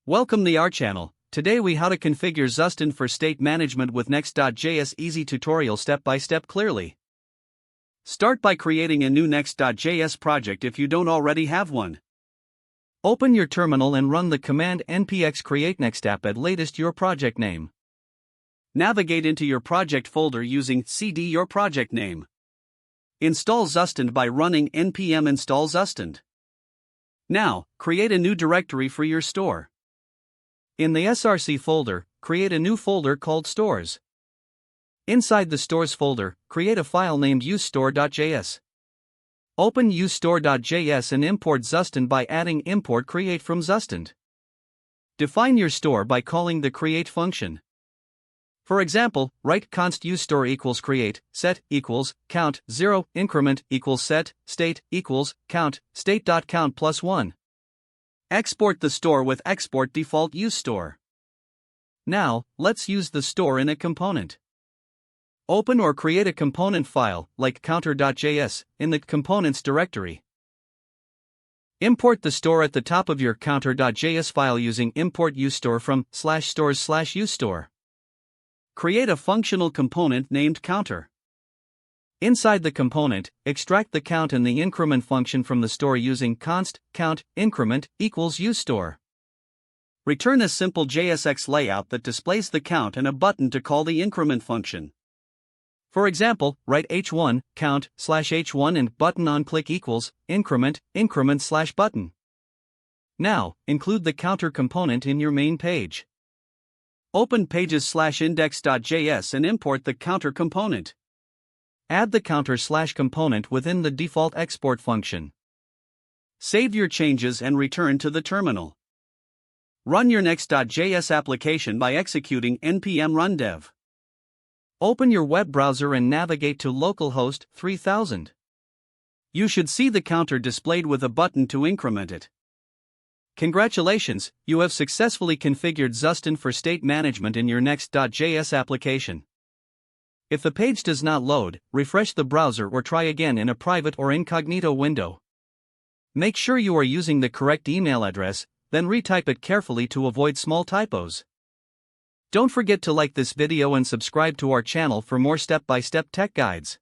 Welcome to our channel. Today we how to configure Zustand for state management with Next.js easy tutorial step by step clearly. Start by creating a new Next.js project if you don't already have one. Open your terminal and run the command npx create next app at latest your project name. Navigate into your project folder using cd your project name. Install Zustand by running npm install Zustand. Now, create a new directory for your store. In the src folder, create a new folder called Stores. Inside the Stores folder, create a file named usestore.js. Open usestore.js and import Zustand by adding import create from Zustand. Define your store by calling the create function. For example, write const usestore equals create, set equals count 0, increment equals set, state equals count, state.count plus 1. Export the store with export default usestore. Now, let's use the store in a component. Open or create a component file, like counter.js, in the components directory. Import the store at the top of your counter.js file using import usestore from /stores/usestore. Create a functional component named counter. Inside the component, extract the count and the increment function from the store using const count increment equals usestore. Return a simple JSX layout that displays the count and a button to call the increment function. For example, write h1 count /h1 and button on click equals increment /button. Now, include the counter component in your main page. Open pages/index.js and import the counter component. Add the counter/component within the default export function. Save your changes and return to the terminal. Run your Next.js application by executing npm run dev. Open your web browser and navigate to localhost 3000. You should see the counter displayed with a button to increment it. Congratulations, you have successfully configured Zustand for state management in your Next.js application. If the page does not load, refresh the browser or try again in a private or incognito window. Make sure you are using the correct email address, then retype it carefully to avoid small typos. Don't forget to like this video and subscribe to our channel for more step-by-step tech guides.